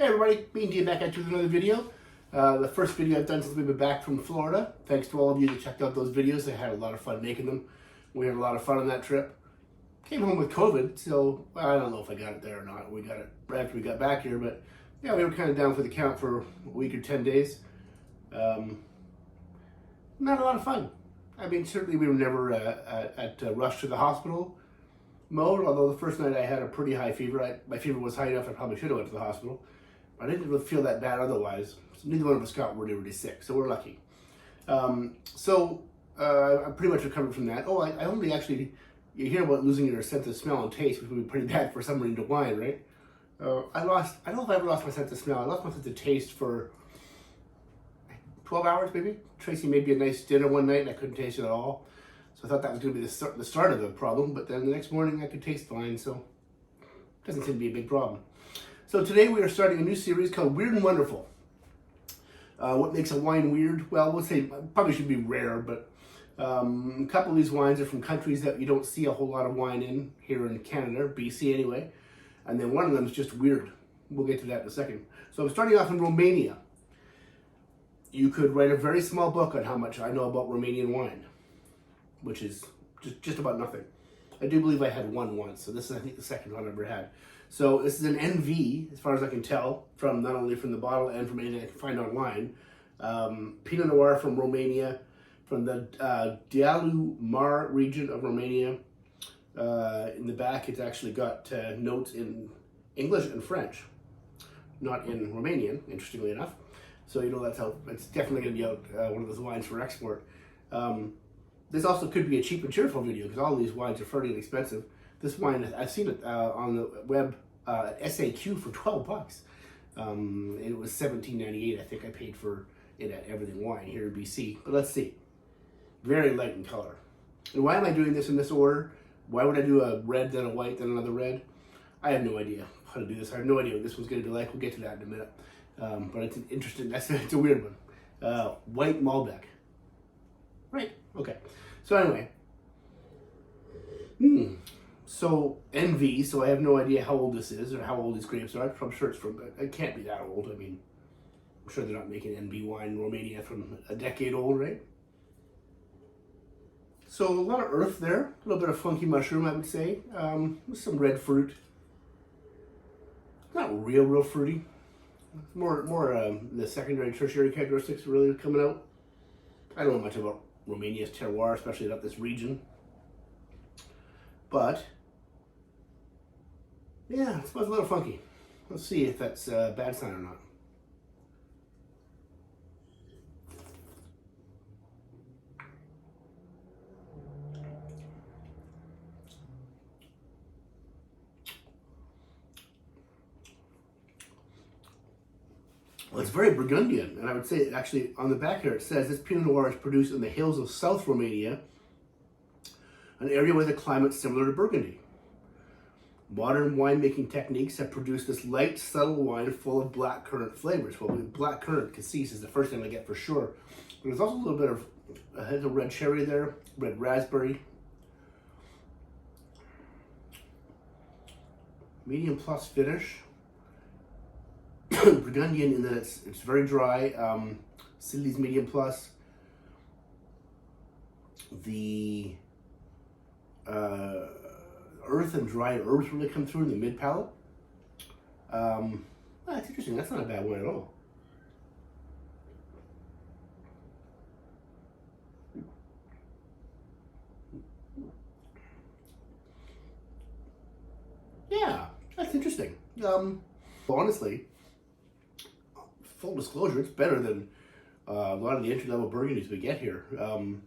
everybody, me and Dean back at you with another video. The first video I've done since we've been back from Florida. Thanks to all of you that checked out those videos. I had a lot of fun making them. We had a lot of fun on that trip. Came home with COVID, so well, I don't know if I got it there or not. We got it right after we got back here, but yeah, we were kind of down for the count for a week or 10 days. Not a lot of fun. I mean, certainly we were never at rush to the hospital mode, although the first night I had a pretty high fever. My fever was high enough I probably should have went to the hospital. But I didn't really feel that bad otherwise. So neither one of us got really sick, so we're lucky. I'm pretty much recovered from that. Oh, I only actually, you hear about losing your sense of smell and taste, which would be pretty bad for someone into wine, right? I don't know if I ever lost my sense of smell. I lost my sense of taste for 12 hours maybe. Tracy made me a nice dinner one night and I couldn't taste it at all. So I thought that was going to be the start of the problem, but then the next morning I could taste fine, so it doesn't seem to be a big problem. So today we are starting a new series called Weird and Wonderful. What makes a wine weird? Well, we'll say probably should be rare, but a couple of these wines are from countries that you don't see a whole lot of wine in here in Canada, BC anyway. And then one of them is just weird. We'll get to that in a second. So I'm starting off in Romania. You could write a very small book on how much I know about Romanian wine, which is just about nothing. I do believe I had one once, so this is I think the second one I've ever had. So this is an NV, as far as I can tell, from not only from the bottle and from anything I can find online. Pinot Noir from Romania, from the Dealu Mare region of Romania. In the back, it's actually got notes in English and French, not in Romanian, interestingly enough. So you know that's how it's definitely going to be out one of those wines for export. This also could be a cheap and cheerful video because all of these wines are fairly inexpensive. This wine, I've seen it on the web SAQ for $12. It was $17.98. I think I paid for it at Everything Wine here in BC. But let's see. Very light in color. And why am I doing this in this order? Why would I do a red, then a white, then another red? I have no idea how to do this. I have no idea what this one's going to be like. We'll get to that in a minute. But it's interesting. It's a weird one. White Malbec. Right. Okay. So anyway. So NV, so I have no idea how old this is or how old these grapes are. I'm sure it's from, it can't be that old. I mean, I'm sure they're not making NV wine in Romania from a decade old, right? So a lot of earth there, a little bit of funky mushroom, I would say, with some red fruit. Not real fruity. More the secondary, tertiary characteristics really coming out. I don't know much about Romania's terroir, especially not this region. But yeah, it smells a little funky. Let's see if that's a bad sign or not. Well, it's very Burgundian, and I would say actually on the back here it says this Pinot Noir is produced in the hills of South Romania, an area with a climate similar to Burgundy. Modern winemaking techniques have produced this light, subtle wine full of blackcurrant flavors. Well, blackcurrant cassis is the first thing I get for sure. But there's also a little bit of a red cherry there, red raspberry. Medium plus finish. Burgundian in that it's very dry. Acidity's medium plus. The earth and dry herbs really come through in the mid palate. That's interesting. That's not a bad one at all. Yeah, that's interesting. Honestly, full disclosure, it's better than a lot of the entry-level Burgundies we get here. You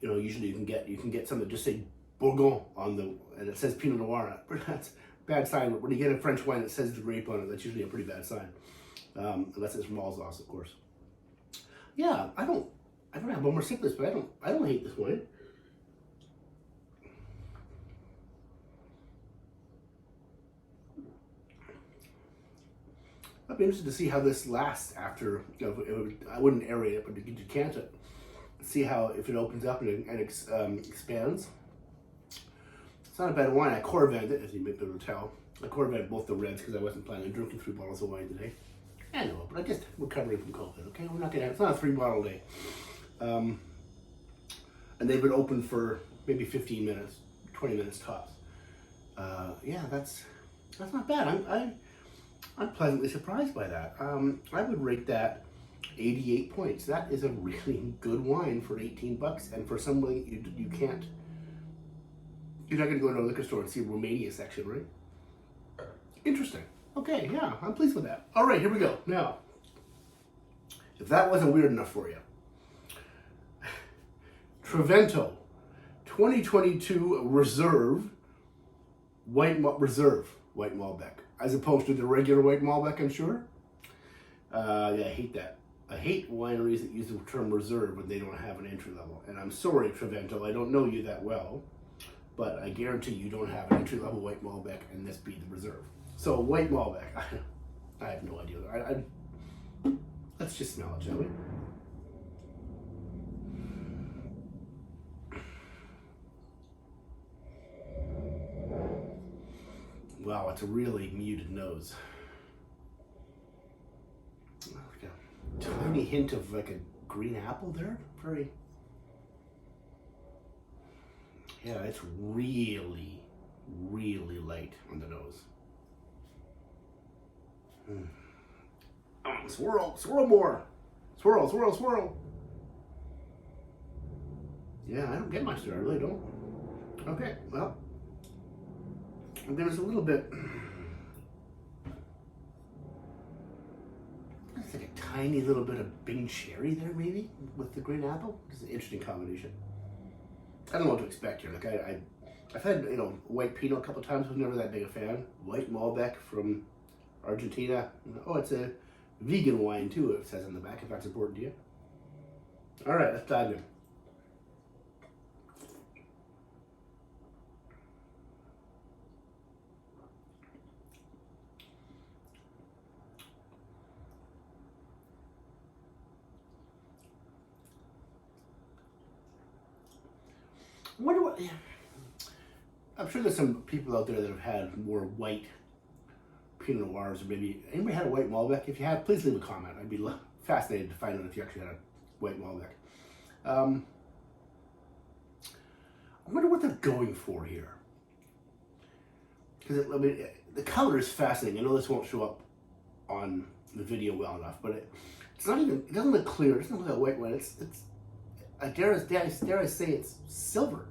know, usually you can get some that just say Bourgogne on and it says Pinot Noir. That's a bad sign. When you get a French wine that says the grape on it, that's usually a pretty bad sign. Unless it's from Alsace, of course. Yeah, I don't have one more sip of this, but I don't hate this wine. I'd be interested to see how this lasts after, I wouldn't aerate it, but you decant it. See how, if it opens up and expands. It's not a bad wine. I Corvand it, as you may be able to tell. I quarterbacked both the reds because I wasn't planning on drinking 3 bottles of wine today. I know, but I just recovering from COVID. Okay, we're not gonna have, it's not a 3-bottle day. And they've been open for maybe 15 minutes, 20 minutes tops. Yeah, that's not bad. I'm pleasantly surprised by that. I would rate that 88 points. That is a really good wine for 18 bucks, and for somebody you can't. You're not going to go to a liquor store and see a Romania section, right? Interesting. Okay, yeah, I'm pleased with that. All right, here we go. Now, if that wasn't weird enough for you, Trevento 2022 Reserve White Malbec, as opposed to the regular White Malbec, I'm sure. Yeah, I hate that. I hate wineries that use the term reserve when they don't have an entry level. And I'm sorry, Trevento, I don't know you that well, but I guarantee you don't have an entry level White Malbec, and this be the reserve. So White Malbec, I have no idea. Let's just smell it, shall we? Wow, it's a really muted nose. Like a tiny hint of like a green apple there. Very. Yeah, it's really, really light on the nose. Swirl, swirl more. Swirl, swirl, swirl. Yeah, I don't get much there, I really don't. Okay, well, there's a little bit, it's like a tiny little bit of Bing cherry there maybe, with the green apple. It's an interesting combination. I don't know what to expect here. Like I've had, white Pinot a couple times, was never that big a fan. White Malbec from Argentina. Oh, it's a vegan wine too, it says on the back, if that's important to you. All right, let's dive in. I wonder what, I'm sure there's some people out there that have had more white Pinot Noirs, or maybe, anybody had a White Malbec? If you have, please leave a comment. I'd be fascinated to find out if you actually had a White Malbec. I wonder what they're going for here. Because, the color is fascinating. I know this won't show up on the video well enough, but it's not even, it doesn't look clear. It doesn't look like white wine. It's I dare I say it's silver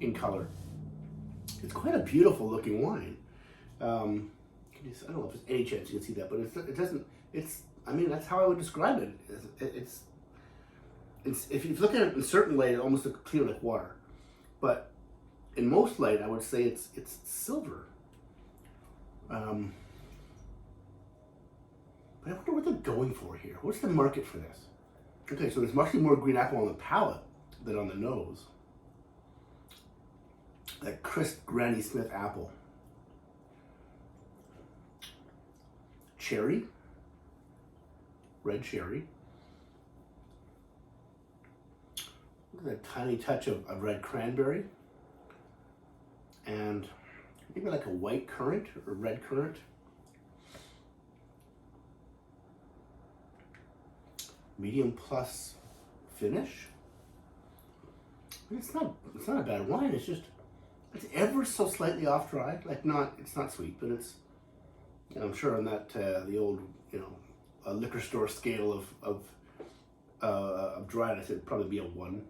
in color. It's quite a beautiful looking wine. I don't know if there's any chance you can see that, but it doesn't. I mean, that's how I would describe it. It's if you look at it in certain light, it almost looks clear like water, but in most light, I would say it's silver. But I wonder what they're going for here. What's the market for this? Okay, so there's much more green apple on the palate than on the nose. That crisp Granny Smith apple. Cherry. Red cherry. Look at that tiny touch of red cranberry. And maybe like a white currant or red currant. Medium plus finish. It's not a bad wine. It's ever so slightly off dry. Like it's not sweet, but it's, I'm sure on that the old a liquor store scale of dryness, it'd probably be a 1.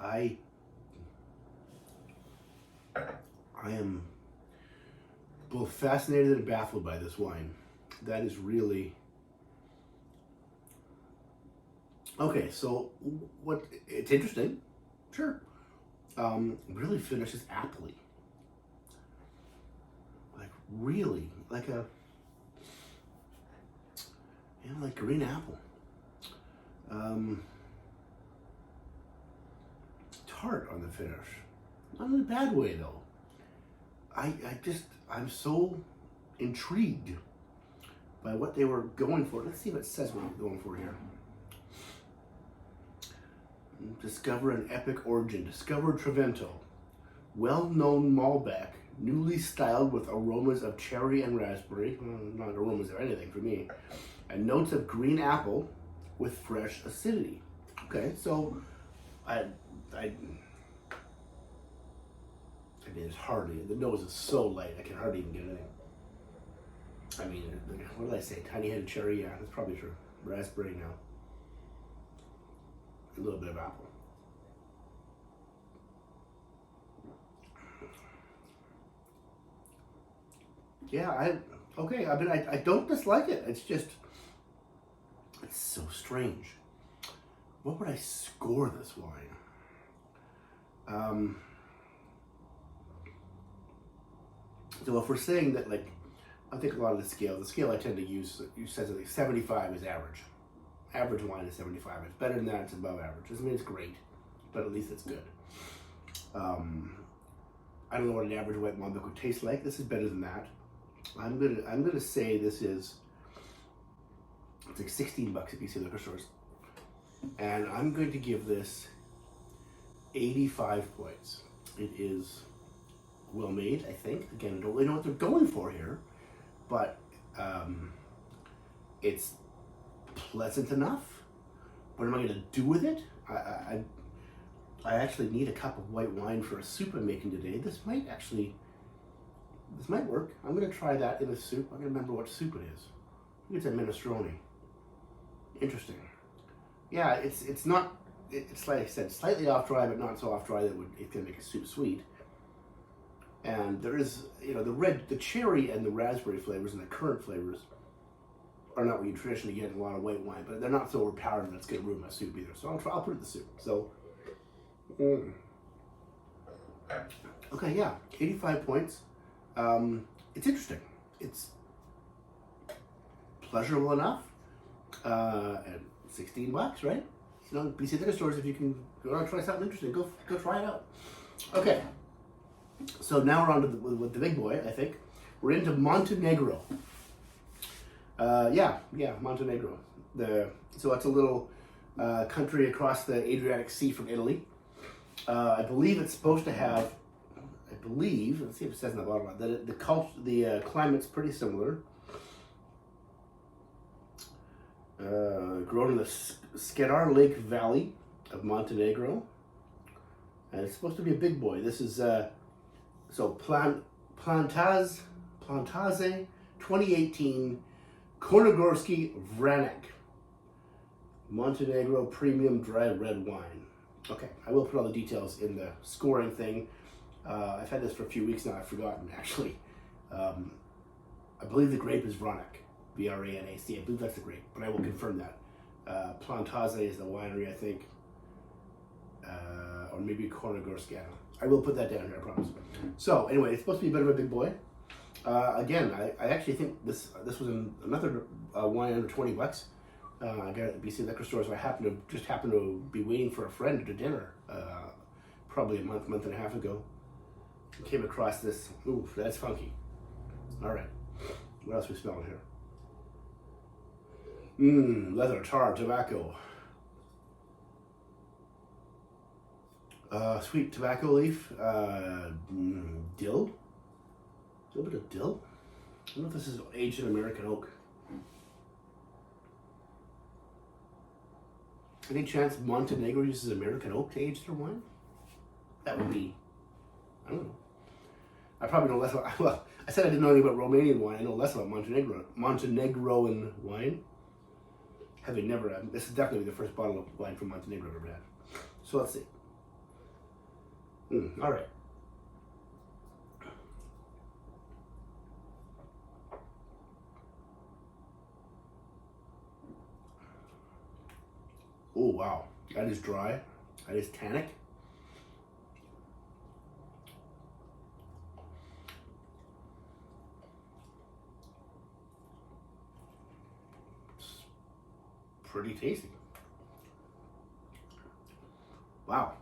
I am both fascinated and baffled by this wine. That is really okay. So it's interesting, sure. Really finishes appley, like really like like green apple. Tart on the finish. Not in a bad way though. I'm so intrigued by what they were going for. Let's see if it says what they're going for here. Discover an epic origin. Discover Trevento. Well-known Malbec, newly styled with aromas of cherry and raspberry. Not aromas of anything for me. And notes of green apple with fresh acidity. Okay, so I mean, it's hardly, the nose is so light, I can hardly even get anything. I mean, what did I say? Tiny headed cherry? Yeah, that's probably true. Raspberry now. A little bit of apple. Yeah, I mean, I don't dislike it. It's just, it's so strange. What would I score this wine? So if we're saying that, like, I think a lot of the scale I tend to use says that like 75 is average. Average wine is 75. It's better than that, it's above average. Doesn't mean it's great, but at least it's good. I don't know what an average white Malbec would taste like. This is better than that. I'm gonna say this is, it's like 16 bucks at BC liquor stores. And I'm going to give this 85 points. It is well made, I think. Again, I don't really know what they're going for here, but it's pleasant enough. What am I going to do with it? I actually need a cup of white wine for a soup I'm making today. This might work. I'm going to try that in a soup. I don't remember what soup it is. I think it's a minestrone. Interesting. Yeah, it's not. It's like I said, slightly off dry, but not so off dry that it can make a soup sweet. And there is, the cherry and the raspberry flavors and the currant flavors are not what you traditionally get in a lot of white wine, but they're not so overpowering that it's going to ruin my soup either. So I'll put it in the soup. So, okay, yeah, 85 points. It's interesting. It's pleasurable enough. And 16 bucks, right? BC liquor stores, if you can go out and try something interesting, go try it out. Okay. So now we're on to with the big boy, I think. We're into Montenegro. Montenegro. So it's a little country across the Adriatic Sea from Italy. I believe it's supposed to have, let's see if it says in the bottom, that the climate's pretty similar. Grown in the Skedar Lake Valley of Montenegro. And it's supposed to be a big boy. This is, Plantaze 2018 Kornogorski Vranek Montenegro Premium Dry Red Wine. Okay, I will put all the details in the scoring thing. I've had this for a few weeks now, I've forgotten actually. I believe the grape is Vranek, V-R-A-N-A-C. I believe that's the grape, but I will confirm that. Plantaze is the winery, I think. Or maybe Kornogorski. I will put that down here, I promise. So anyway, it's supposed to be a bit of a big boy. Again, I actually think this was another wine under 20 bucks. I got it at BC liquor stores. So I happened to be waiting for a friend to dinner, probably a month and a half ago. Came across this. Ooh, that's funky. All right, what else are we smelling here? Leather, tar, tobacco. Sweet tobacco leaf, dill, a little bit of dill. I don't know if this is aged in American oak. Any chance Montenegro uses American oak to age their wine? That would be, I don't know. I probably know less about, well, I said I didn't know anything about Romanian wine. I know less about Montenegroan wine. Having never, this is definitely the first bottle of wine from Montenegro I've ever had. So let's see. All right. Oh, wow. That is dry. That is tannic. It's pretty tasty. Wow.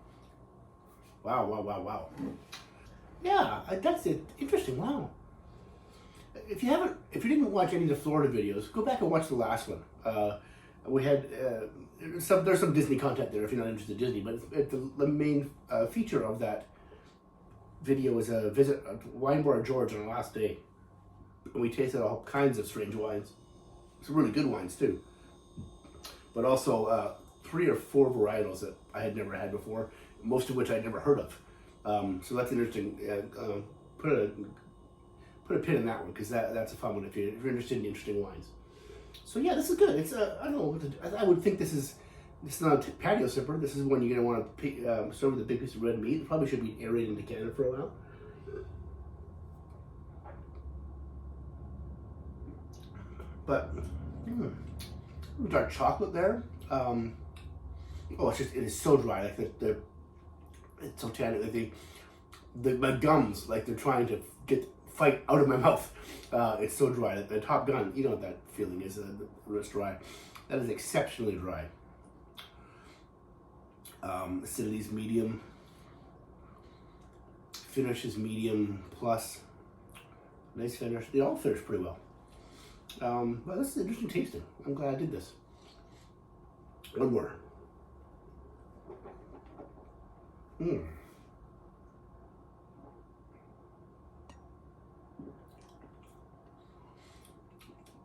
Wow. Yeah, that's it. Interesting. Wow. if you didn't watch any of the Florida videos, go back and watch the last one. We had there's some Disney content there if you're not interested in Disney, but the main feature of that video was a visit at Wine Bar George on our last day, and we tasted all kinds of strange wines. Some really good wines too, but also 3 or 4 varietals that I had never had before, most of which I'd never heard of. So that's interesting. Put a pin in that one, because that's a fun one if you're interested in interesting wines. So yeah, this is good. It's I don't know. I would think this is not a patio sipper. This is one you're gonna want to serve with a big piece of red meat. It probably should be aerated into Canada for a while. But dark chocolate there. Oh, it is so dry. Like it's so tangy. Like my gums, like they're trying to fight out of my mouth. It's so dry. The Top Gun, you know what that feeling is. It's dry. That is exceptionally dry. Acidity's medium. Finish is medium plus. Nice finish. They all finish pretty well. But this is interesting tasting. I'm glad I did this. One more.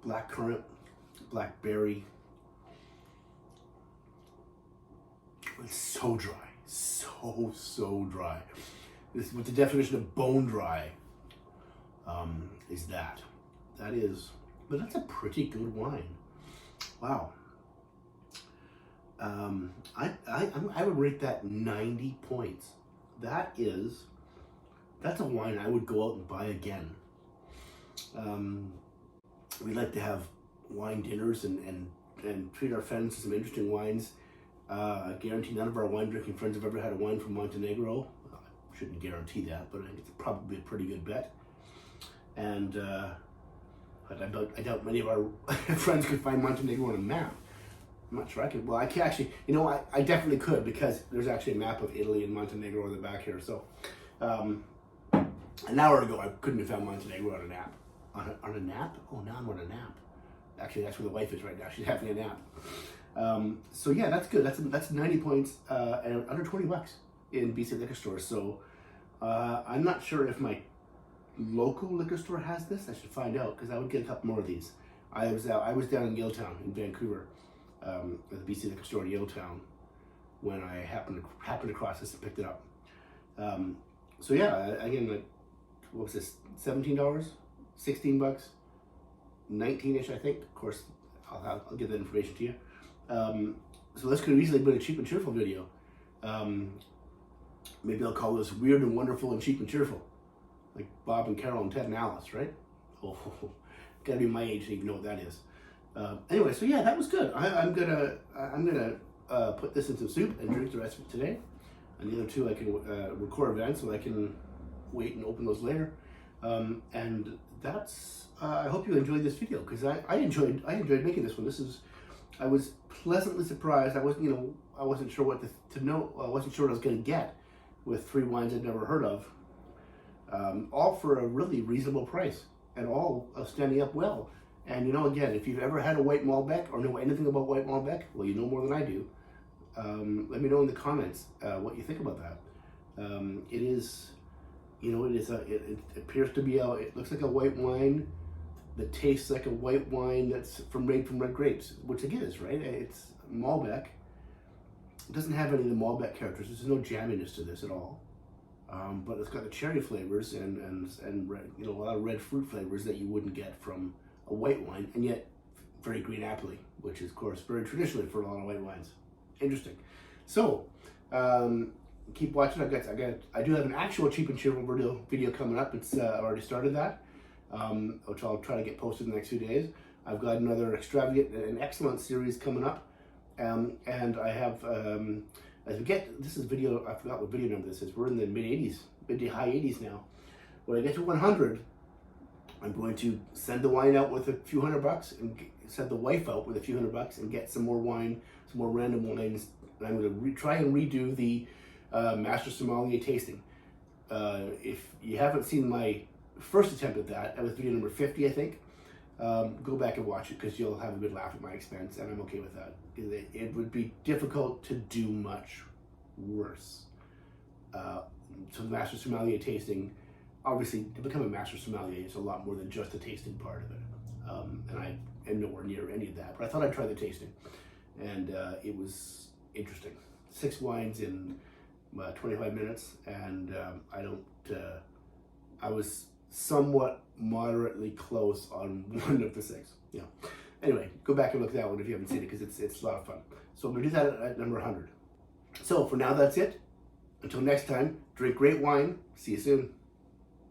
Black currant, blackberry. It's so dry, so dry. This is what the definition of bone dry is that. That is, but that's a pretty good wine. Wow. I would rate that 90 points. That's a wine I would go out and buy again. We like to have wine dinners and treat our friends to some interesting wines. I guarantee none of our wine drinking friends have ever had a wine from Montenegro. I shouldn't guarantee that, but I think it's probably a pretty good bet. And but I doubt many of our friends could find Montenegro on a map. I'm not sure I could. Well, I can actually, I definitely could, because there's actually a map of Italy and Montenegro on the back here. So an hour ago, I couldn't have found Montenegro on a nap. On a nap? Oh, now I'm on a nap. Actually, that's where the wife is right now. She's having a nap. So yeah, that's good. That's 90 points and under 20 bucks in BC liquor stores. So I'm not sure if my local liquor store has this. I should find out, because I would get a couple more of these. I was down in Yaletown in Vancouver at the BC liquor store in Yaletown when I happened across this and picked it up. So yeah, again, like, what was this? $17, 16 bucks, 19-ish, I think. Of course, I'll give that information to you. So this could have easily been a cheap and cheerful video. Maybe I'll call this Weird and Wonderful and Cheap and Cheerful, like Bob and Carol and Ted and Alice, right? Oh, gotta be my age to even know what that is. Anyway, so yeah, that was good. I'm gonna put this in some soup and drink the rest of it today. And the other two I can record events, so I can wait and open those later. And that's. I hope you enjoyed this video, because I enjoyed making this one. I was pleasantly surprised. I wasn't sure what to know. I wasn't sure what I was going to get with 3 wines I'd never heard of. All for a really reasonable price, and all standing up well. And again, if you've ever had a White Malbec or know anything about White Malbec, well, you know more than I do. Let me know in the comments what you think about that. It is, it appears to be it looks like a white wine that tastes like a white wine that's made from red grapes, which it is, right? It's Malbec. It doesn't have any of the Malbec characters. There's no jamminess to this at all. But it's got the cherry flavors and a lot of red fruit flavors that you wouldn't get from a white wine, and yet very green apple-y, which is, of course, very traditionally for a lot of white wines. Interesting. So keep watching. I do have an actual cheap and cheerful video coming up. It's I already started that, which I'll try to get posted in the next few days. I've got another extravagant and excellent series coming up, and I have as we get, this is video. I forgot what video number this is. We're in the mid to high 80s now. When I get to 100. I'm going to send the wine out with a few $100 and send the wife out with a few $100 and get some more wine, some more random wines. And I'm going to try and redo the Master Sommelier tasting. If you haven't seen my first attempt at that. That was video number 50, I think. Go back and watch it because you'll have a good laugh at my expense, and I'm okay with that. It would be difficult to do much worse. So the Master Sommelier tasting, obviously to become a Master Sommelier, it's a lot more than just the tasting part of it. And I am nowhere near any of that, but I thought I'd try the tasting. And it was interesting. 6 wines in 25 minutes, and I was somewhat moderately close on one of the 6. Yeah. Anyway, go back and look at that one if you haven't seen it, because it's a lot of fun. So I'm going to do that at number 100. So for now, that's it. Until next time, drink great wine. See you soon.